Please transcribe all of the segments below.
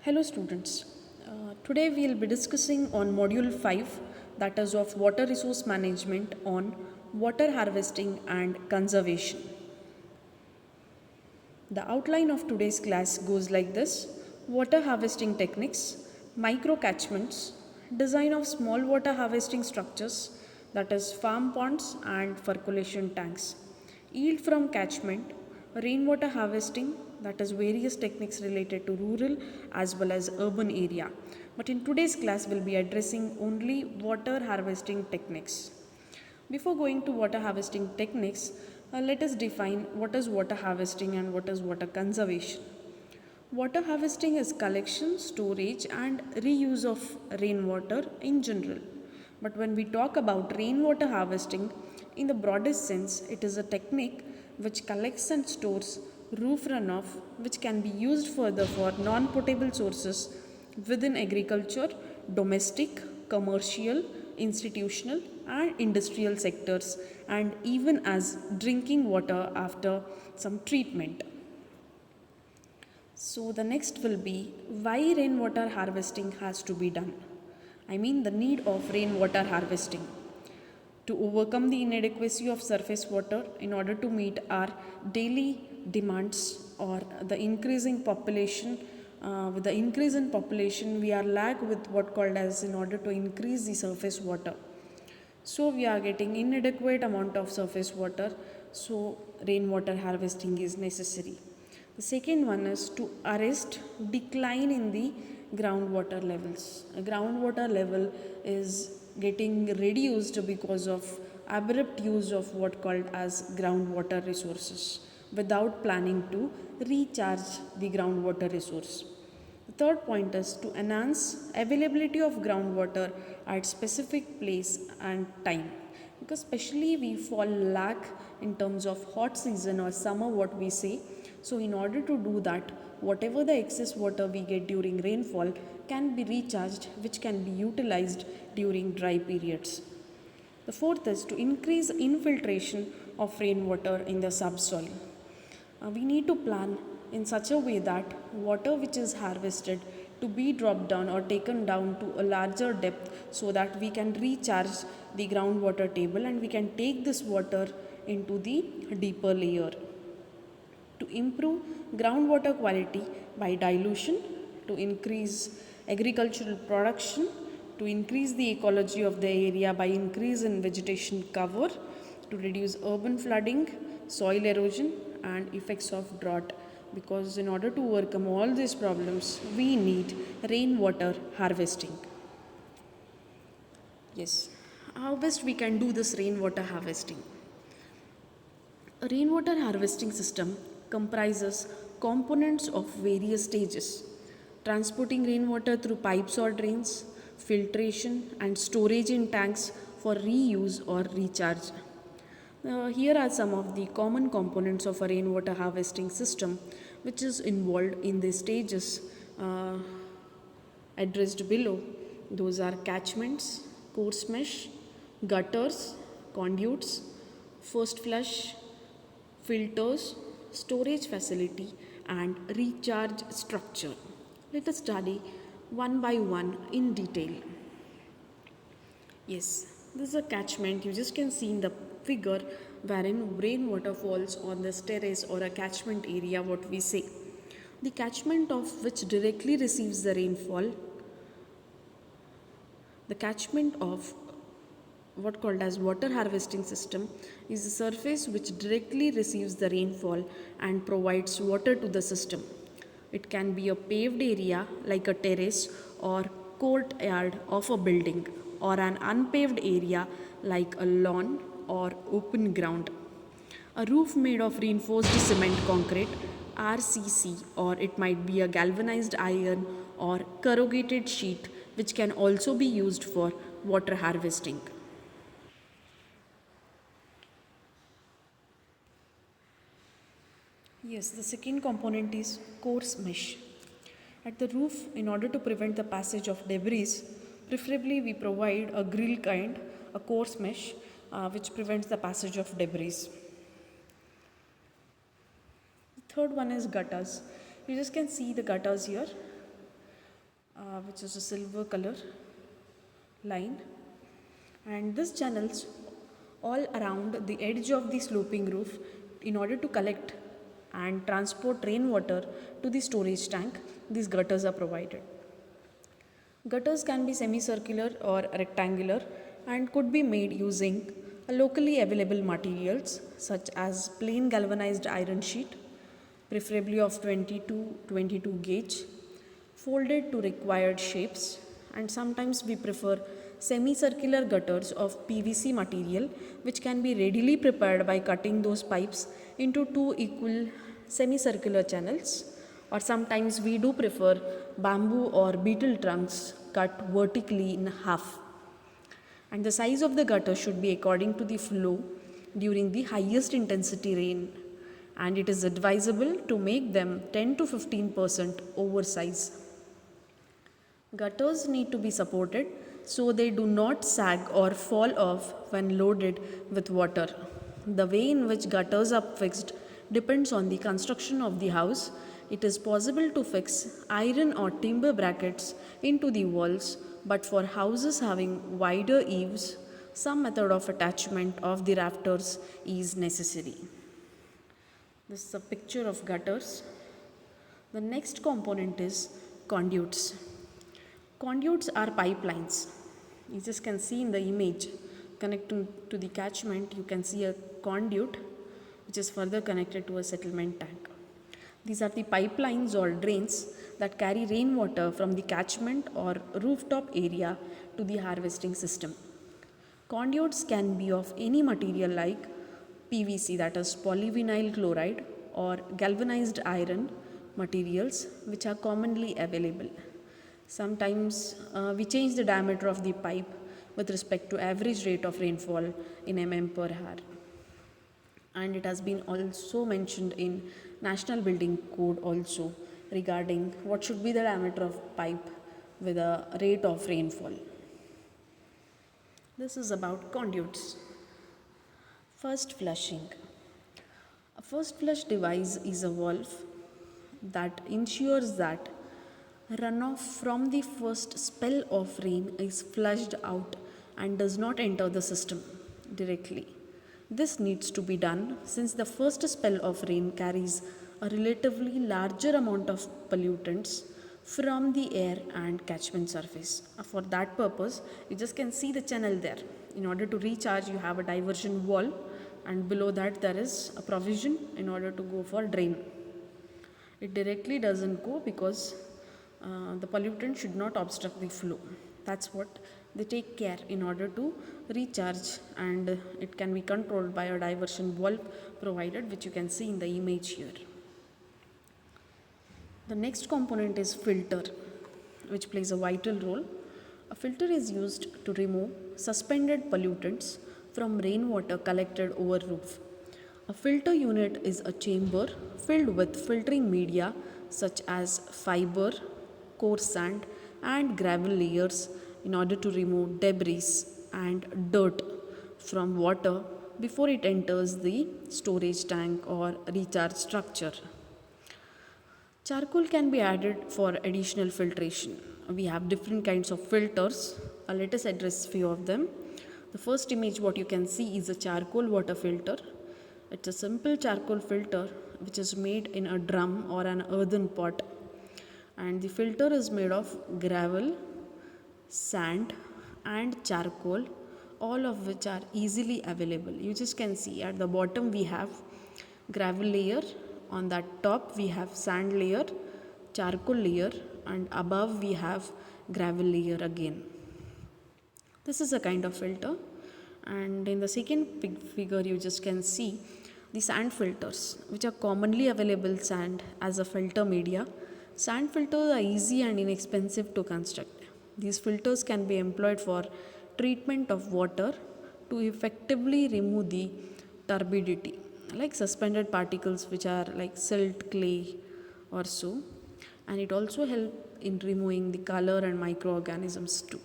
Hello students. Today we will be discussing on module 5, that is of water resource management, on water harvesting and conservation. The outline of today's class goes like this: water harvesting techniques, micro catchments, design of small water harvesting structures, that is farm ponds and percolation tanks, yield from catchment, rainwater harvesting, that is various techniques related to rural as well as urban area. But in today's class we'll be addressing only water harvesting techniques. Before going to water harvesting techniques, let us define what is water harvesting and what is water conservation. Water harvesting is collection, storage and reuse of rainwater in general. But when we talk about rainwater harvesting, in the broadest sense, it is a technique which collects and stores roof runoff which can be used further for non-potable sources within agriculture, domestic, commercial, institutional and industrial sectors, and even as drinking water after some treatment. So the next will be why rainwater harvesting has to be done. I mean the need of rainwater harvesting to overcome the inadequacy of surface water in order to meet our daily demands or the increasing population. With the increase in population, we are lag with what called as in order to increase the surface water. So we are getting inadequate amount of surface water. So rainwater harvesting is necessary. The second one is to arrest decline in the groundwater levels. A groundwater level is getting reduced because of abrupt use of what called as groundwater resources without planning to recharge the groundwater resource. The third point is to enhance availability of groundwater at specific place and time, because especially we fall lack in terms of hot season or summer what we say. So in order to do that, whatever the excess water we get during rainfall can be recharged, which can be utilized during dry periods. The fourth is to increase infiltration of rainwater in the subsoil. We need to plan in such a way that water which is harvested to be dropped down or taken down to a larger depth so that we can recharge the groundwater table and we can take this water into the deeper layer. To improve groundwater quality by dilution, to increase agricultural production, to increase the ecology of the area by increase in vegetation cover, to reduce urban flooding, soil erosion and effects of drought. Because in order to overcome all these problems, we need rainwater harvesting. Yes, how best we can do this rainwater harvesting? A rainwater harvesting system comprises components of various stages: transporting rainwater through pipes or drains, filtration, and storage in tanks for reuse or recharge. Here are some of the common components of a rainwater harvesting system which is involved in the stages addressed below. Those are catchments, coarse mesh, gutters, conduits, first flush, filters, storage facility, and recharge structure. Let us study one by one in detail. Yes, this is a catchment. You just can see in the figure wherein rainwater falls on this terrace or a catchment area, what we say. The catchment of which directly receives the rainfall, the catchment of what called as water harvesting system is the surface which directly receives the rainfall and provides water to the system. It can be a paved area like a terrace or courtyard of a building, or an unpaved area like a lawn or open ground. A roof made of reinforced cement concrete RCC, or it might be a galvanized iron or corrugated sheet, which can also be used for water harvesting. Yes, the second component is coarse mesh. At the roof, in order to prevent the passage of debris, preferably we provide a grill kind, a coarse mesh, which prevents the passage of debris. The third one is gutters. You just can see the gutters here. which is a silver color line, and this channels all around the edge of the sloping roof in order to collect and transport rainwater to the storage tank. These gutters are provided. Gutters can be semicircular or rectangular and could be made using locally available materials such as plain galvanized iron sheet, preferably of 20 to 22 gauge, folded to required shapes, and sometimes we prefer semicircular gutters of PVC material which can be readily prepared by cutting those pipes into two equal semicircular channels, or sometimes we do prefer bamboo or beetle trunks cut vertically in half. And the size of the gutter should be according to the flow during the highest intensity rain, and it is advisable to make them 10 to 15% oversize. Gutters need to be supported so they do not sag or fall off when loaded with water. The way in which gutters are fixed depends on the construction of the house. It is possible to fix iron or timber brackets into the walls, but for houses having wider eaves, some method of attachment of the rafters is necessary. This is a picture of gutters. The next component is conduits. Conduits are pipelines. You just can see in the image connecting to the catchment, you can see a conduit which is further connected to a settlement tank. These are the pipelines or drains that carry rainwater from the catchment or rooftop area to the harvesting system. Conduits can be of any material like PVC, that is polyvinyl chloride, or galvanized iron materials which are commonly available. Sometimes we change the diameter of the pipe with respect to average rate of rainfall in mm per hour. And it has been also mentioned in National Building Code also regarding what should be the diameter of pipe with a rate of rainfall. This is about conduits. First flushing. A first flush device is a valve that ensures that runoff from the first spell of rain is flushed out and does not enter the system directly. This needs to be done since the first spell of rain carries a relatively larger amount of pollutants from the air and catchment surface. For that purpose, you just can see the channel there. In order to recharge, you have a diversion wall, and below that there is a provision in order to go for drain. It directly doesn't go because the pollutant should not obstruct the flow. That's what they take care in order to recharge, and it can be controlled by a diversion valve provided, which you can see in the image here. The next component is filter, which plays a vital role. A filter is used to remove suspended pollutants from rainwater collected over roof. A filter unit is a chamber filled with filtering media such as fiber, coarse sand, and gravel layers in order to remove debris and dirt from water before it enters the storage tank or recharge structure. Charcoal can be added for additional filtration. We have different kinds of filters. Let us address few of them. The first image what you can see is a charcoal water filter. It's a simple charcoal filter which is made in a drum or an earthen pot, and the filter is made of gravel, sand and charcoal, all of which are easily available. You just can see at the bottom we have gravel layer, on that top we have sand layer, charcoal layer, and above we have gravel layer again. This is a kind of filter. And in the second figure you just can see the sand filters, which are commonly available sand as a filter media. Sand filters are easy and inexpensive to construct. These filters can be employed for treatment of water to effectively remove the turbidity, like suspended particles which are like silt, clay or so, and it also helps in removing the color and microorganisms too.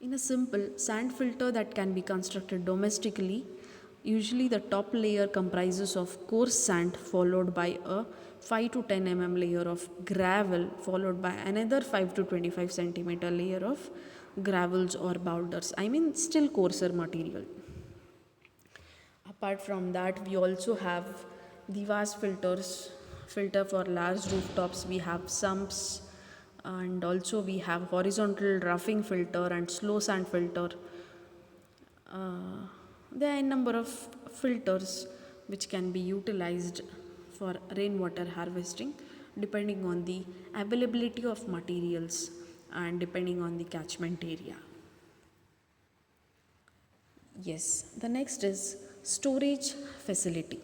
In a simple sand filter that can be constructed domestically, usually the top layer comprises of coarse sand followed by a 5 to 10 layer of gravel followed by another 5 to 25 centimeter layer of gravels or boulders. I mean still coarser material. Apart from that, we also have the vast filter for large rooftops. We have sumps, and also we have horizontal roughing filter and slow sand filter. There are a number of filters which can be utilized for rainwater harvesting depending on the availability of materials and depending on the catchment area. Yes, the next is storage facility.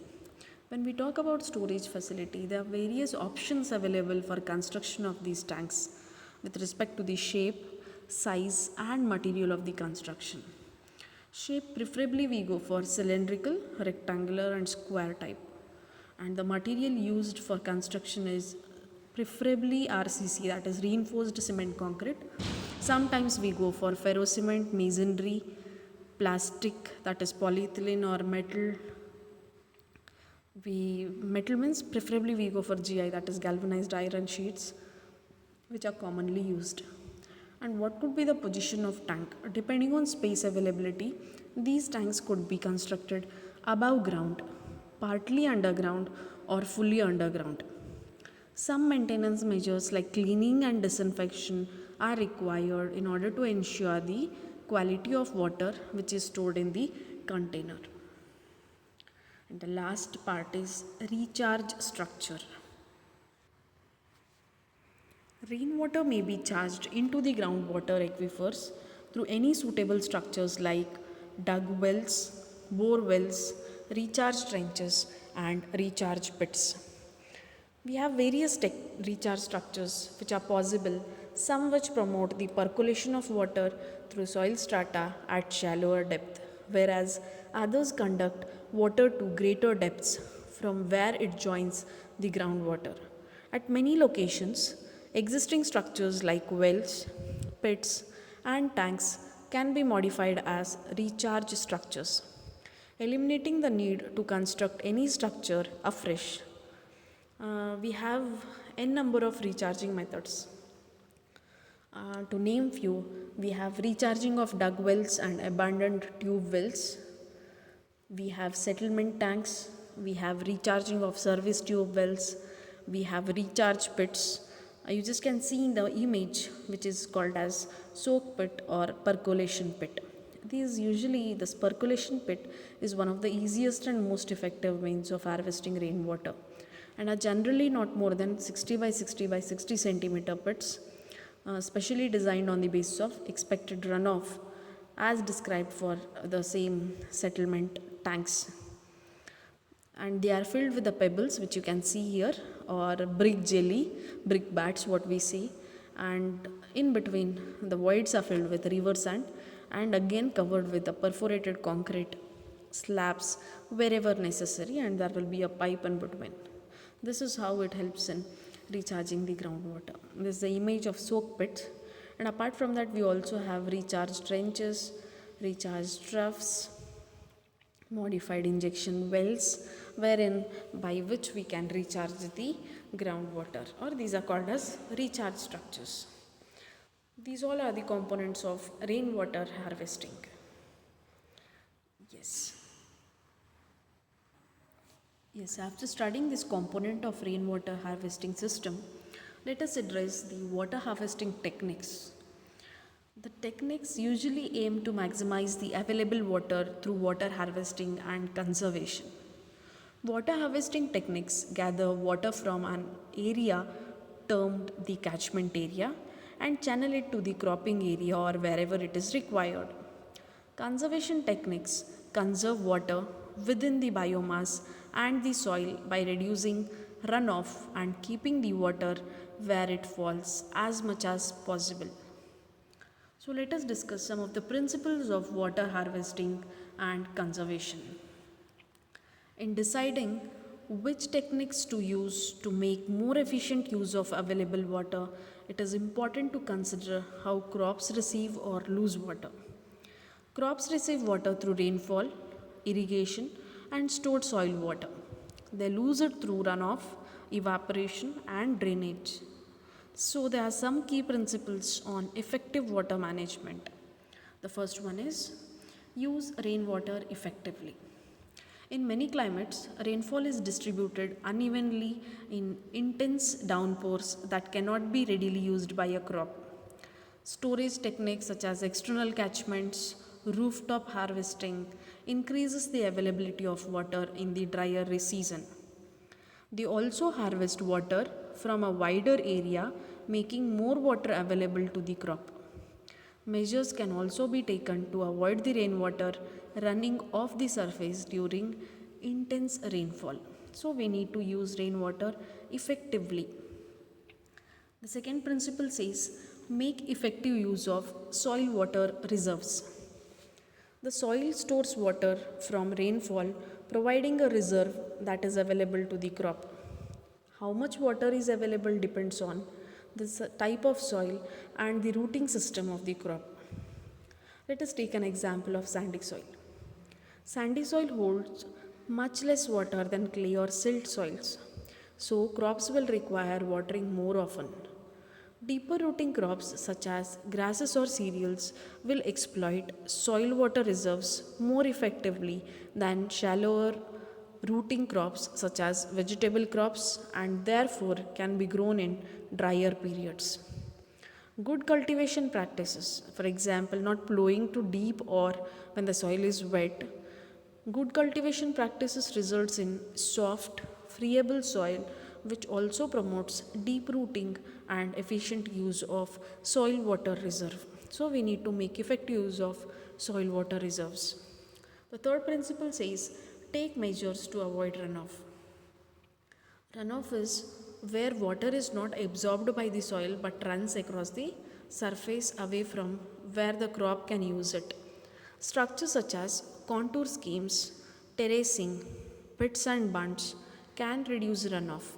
When we talk about storage facility, there are various options available for construction of these tanks with respect to the shape, size and material of the construction. Shape, preferably we go for cylindrical, rectangular and square type. And the material used for construction is preferably RCC, that is reinforced cement concrete. Sometimes we go for ferro cement, masonry, plastic, that is polyethylene or metal. Metal means preferably we go for GI, that is galvanized iron sheets, which are commonly used. And what could be the position of tank? Depending on space availability, these tanks could be constructed above ground, partly underground or fully underground. Some maintenance measures like cleaning and disinfection are required in order to ensure the quality of water which is stored in the container. And the last part is recharge structure. Rainwater may be charged into the groundwater aquifers through any suitable structures like dug wells, bore wells, recharge trenches and recharge pits. We have various recharge structures which are possible, some which promote the percolation of water through soil strata at shallower depth, whereas others conduct water to greater depths from where it joins the groundwater. At many locations, existing structures like wells, pits, and tanks can be modified as recharge structures, eliminating the need to construct any structure afresh. We have n number of recharging methods. To name few, we have recharging of dug wells and abandoned tube wells. We have settlement tanks. We have recharging of service tube wells. We have recharge pits. You just can see in the image which is called as soak pit or percolation pit. This percolation pit is one of the easiest and most effective means of harvesting rainwater and are generally not more than 60 by 60 by 60 centimeter pits, specially designed on the basis of expected runoff as described for the same settlement tanks. And they are filled with the pebbles which you can see here, or brick jelly, brick bats what we say, and in between the voids are filled with river sand and again covered with the perforated concrete slabs wherever necessary, and there will be a pipe in between. This is how it helps in recharging the groundwater. This is the image of soak pits, and apart from that we also have recharge trenches, recharge troughs, modified injection wells, wherein by which we can recharge the groundwater, or these are called as recharge structures. These all are the components of rainwater harvesting. Yes, after studying this component of rainwater harvesting system, let us address the water harvesting techniques. The techniques usually aim to maximize the available water through water harvesting and conservation. Water harvesting techniques gather water from an area termed the catchment area and channel it to the cropping area or wherever it is required. Conservation techniques conserve water within the biomass and the soil by reducing runoff and keeping the water where it falls as much as possible. So let us discuss some of the principles of water harvesting and conservation. In deciding which techniques to use to make more efficient use of available water, it is important to consider how crops receive or lose water. Crops receive water through rainfall, irrigation, and stored soil water. They lose it through runoff, evaporation, and drainage. So, there are some key principles on effective water management. The first one is use rainwater effectively. In many climates, rainfall is distributed unevenly in intense downpours that cannot be readily used by a crop. Storage techniques such as external catchments, rooftop harvesting increases the availability of water in the drier season. They also harvest water from a wider area, making more water available to the crop. Measures can also be taken to avoid the rainwater running off the surface during intense rainfall. So, we need to use rainwater effectively. The second principle says make effective use of soil water reserves. The soil stores water from rainfall, providing a reserve that is available to the crop. How much water is available depends on the type of soil and the rooting system of the crop. Let us take an example of sandy soil. Sandy soil holds much less water than clay or silt soils, so crops will require watering more often. Deeper rooting crops such as grasses or cereals will exploit soil water reserves more effectively than shallower rooting crops such as vegetable crops and therefore can be grown in drier periods. Good cultivation practices, for example, not plowing too deep or when the soil is wet. Good cultivation practices results in soft, friable soil which also promotes deep rooting and efficient use of soil water reserve. So we need to make effective use of soil water reserves. The third principle says take measures to avoid runoff. Runoff is where water is not absorbed by the soil but runs across the surface away from where the crop can use it. Structures such as contour schemes, terracing, pits and bunds can reduce runoff.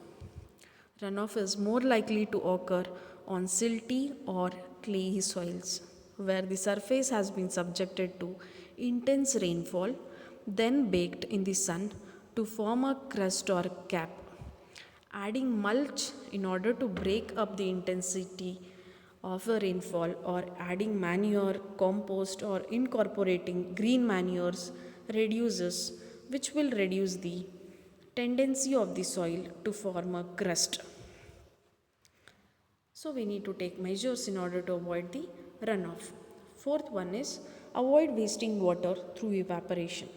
Runoff is more likely to occur on silty or clayey soils where the surface has been subjected to intense rainfall, then baked in the sun to form a crust or cap. Adding mulch in order to break up the intensity of the rainfall or adding manure, compost or incorporating green manures reduces which will reduce the tendency of the soil to form a crust. So we need to take measures in order to avoid the runoff. Fourth one is avoid wasting water through evaporation.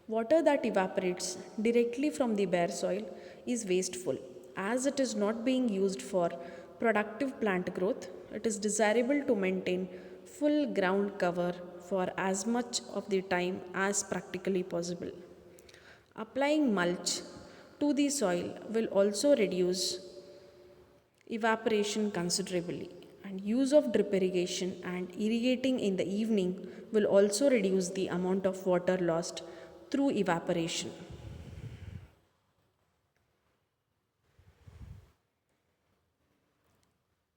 Water that evaporates directly from the bare soil is wasteful as it is not being used for productive plant growth. It is desirable to maintain full ground cover for as much of the time as practically possible. Applying mulch to the soil will also reduce evaporation considerably, and use of drip irrigation and irrigating in the evening will also reduce the amount of water lost through evaporation.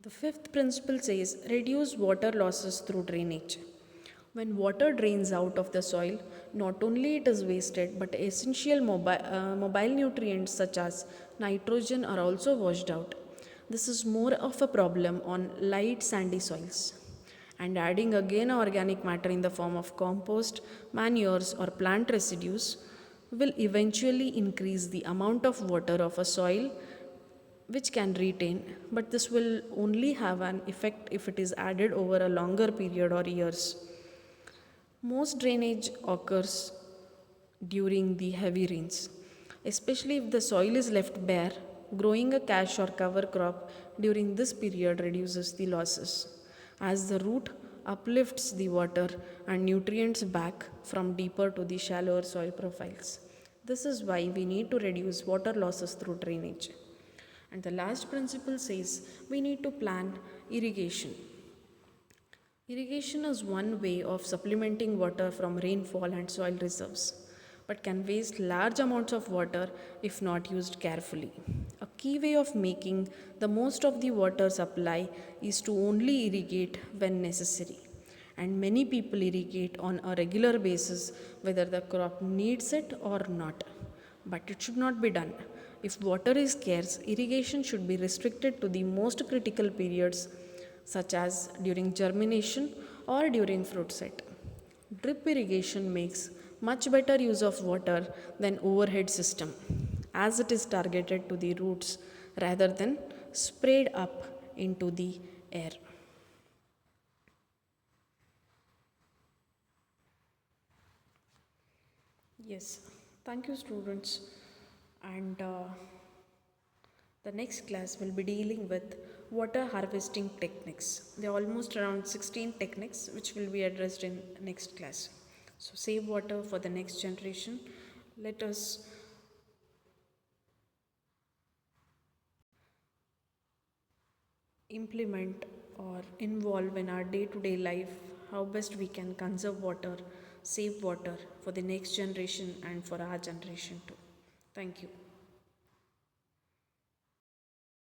The fifth principle says reduce water losses through drainage. When water drains out of the soil, not only it is wasted but essential mobile nutrients such as nitrogen are also washed out. This is more of a problem on light sandy soils. And adding again organic matter in the form of compost, manures or plant residues will eventually increase the amount of water of a soil which can retain, but this will only have an effect if it is added over a longer period or years. Most drainage occurs during the heavy rains, especially if the soil is left bare. Growing a cash or cover crop during this period reduces the losses, as the root uplifts the water and nutrients back from deeper to the shallower soil profiles. This is why we need to reduce water losses through drainage. And the last principle says we need to plan irrigation. Irrigation is one way of supplementing water from rainfall and soil reserves, but can waste large amounts of water if not used carefully. A key way of making the most of the water supply is to only irrigate when necessary. And many people irrigate on a regular basis whether the crop needs it or not. But it should not be done. If water is scarce, irrigation should be restricted to the most critical periods, such as during germination or during fruit set. Drip irrigation makes much better use of water than overhead system, as it is targeted to the roots rather than sprayed up into the air. Yes, thank you, students. And the next class will be dealing with water harvesting techniques. There are almost around 16 techniques which will be addressed in next class. So save water for the next generation. Let us implement or involve in our day-to-day life how best we can conserve water, save water for the next generation and for our generation too. Thank you.